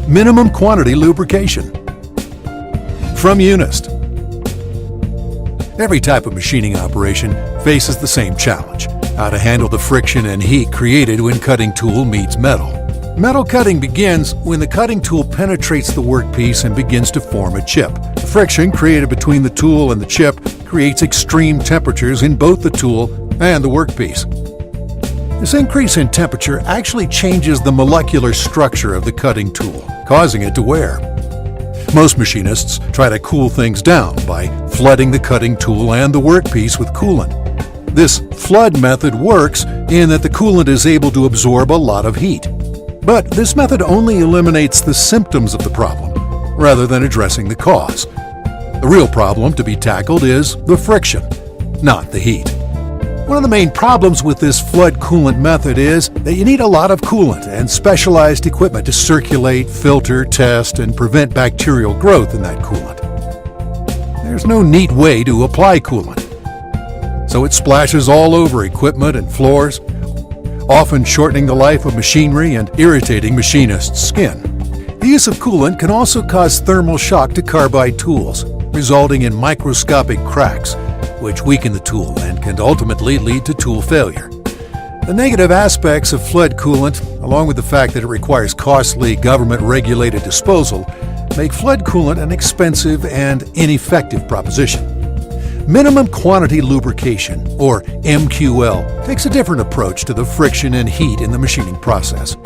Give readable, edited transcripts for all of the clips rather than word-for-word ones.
minimum quantity lubrication. From Unist. Every type of machining operation faces the same challenge: how to handle the friction and heat created when cutting tool meets metal. Metal cutting begins when the cutting tool penetrates the workpiece and begins to form a chip. The friction created between the tool and the chip creates extreme temperatures in both the tool and the workpiece. This increase in temperature actually changes the molecular structure of the cutting tool, causing it to wear. Most machinists try to cool things down by flooding the cutting tool and the workpiece with coolant. This flood method works in that the coolant is able to absorb a lot of heat. But this method only eliminates the symptoms of the problem, rather than addressing the cause. The real problem to be tackled is the friction, not the heat. One of the main problems with this flood coolant method is that you need a lot of coolant and specialized equipment to circulate, filter, test, and prevent bacterial growth in that coolant. There's no neat way to apply coolant, so it splashes all over equipment and floors, often shortening the life of machinery and irritating machinists' skin. The use of coolant can also cause thermal shock to carbide tools, resulting in microscopic cracks, which weaken the tool and can ultimately lead to tool failure. The negative aspects of flood coolant, along with the fact that it requires costly government-regulated disposal, make flood coolant an expensive and ineffective proposition. Minimum quantity lubrication, or MQL, takes a different approach to the friction and heat in the machining process.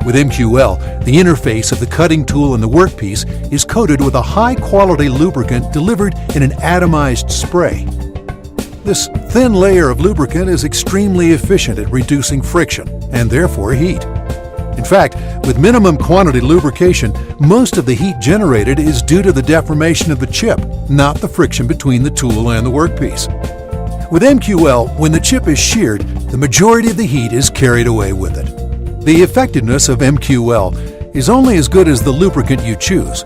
With MQL, the interface of the cutting tool and the workpiece is coated with a high-quality lubricant delivered in an atomized spray. This thin layer of lubricant is extremely efficient at reducing friction and therefore heat. In fact, with minimum quantity lubrication, most of the heat generated is due to the deformation of the chip, not the friction between the tool and the workpiece. With MQL, when the chip is sheared, the majority of the heat is carried away with it. The effectiveness of MQL is only as good as the lubricant you choose.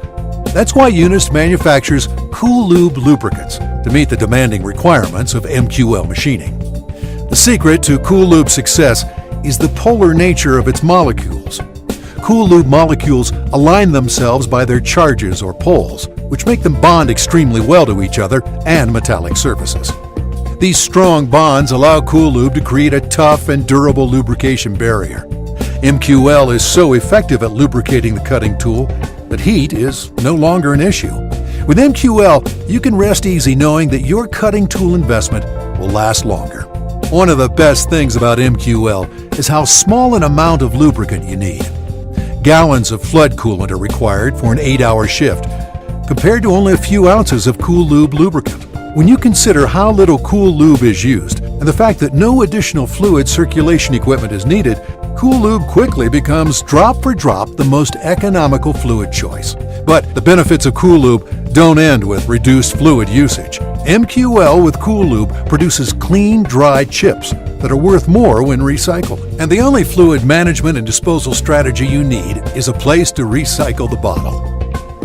That's why Unist manufactures Cool Lube lubricants to meet the demanding requirements of MQL machining. The secret to Cool Lube's success is the polar nature of its molecules. Cool Lube molecules align themselves by their charges or poles, which make them bond extremely well to each other and metallic surfaces. These strong bonds allow Cool Lube to create a tough and durable lubrication barrier. MQL is so effective at lubricating the cutting tool that heat is no longer an issue. With MQL, you can rest easy knowing that your cutting tool investment will last longer. One of the best things about MQL is how small an amount of lubricant you need. Gallons of flood coolant are required for an 8-hour shift, compared to only a few ounces of Cool Lube lubricant. When you consider how little Cool Lube is used and the fact that no additional fluid circulation equipment is needed, Cool Lube quickly becomes drop for drop the most economical fluid choice. But the benefits of Cool Lube don't end with reduced fluid usage. MQL with Cool Lube produces clean, dry chips that are worth more when recycled. And the only fluid management and disposal strategy you need is a place to recycle the bottle.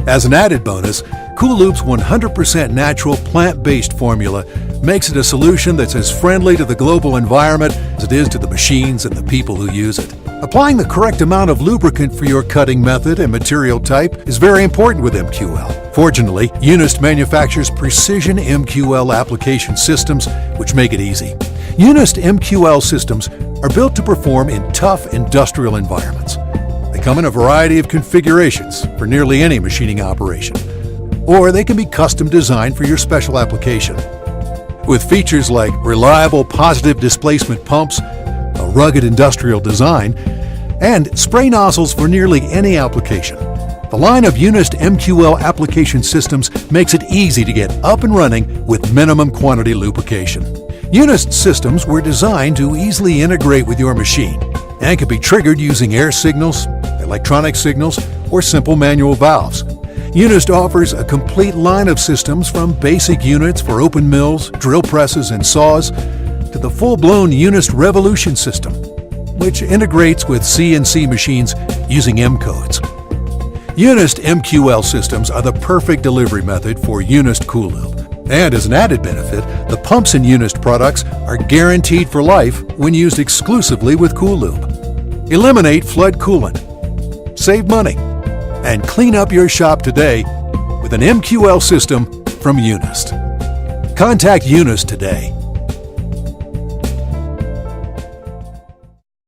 As an added bonus, Cool Lube's 100% natural plant-based formula makes it a solution that's as friendly to the global environment as it is to the machines and the people who use it. Applying the correct amount of lubricant for your cutting method and material type is very important with MQL. Fortunately, Unist manufactures precision MQL application systems which make it easy. Unist MQL systems are built to perform in tough industrial environments. They come in a variety of configurations for nearly any machining operation, or they can be custom designed for your special application. With features like reliable positive displacement pumps, a rugged industrial design, and spray nozzles for nearly any application, the line of Unist MQL application systems makes it easy to get up and running with minimum quantity lubrication. Unist systems were designed to easily integrate with your machine and can be triggered using air signals, electronic signals, or simple manual valves. Unist offers a complete line of systems from basic units for open mills, drill presses, and saws to the full-blown Unist Revolution system, which integrates with CNC machines using M-codes. Unist MQL systems are the perfect delivery method for Unist Cool Lube. And as an added benefit, the pumps in Unist products are guaranteed for life when used exclusively with Cool Lube. Eliminate flood coolant. Save money. and clean up your shop today with an MQL system from Unist. Contact Unist today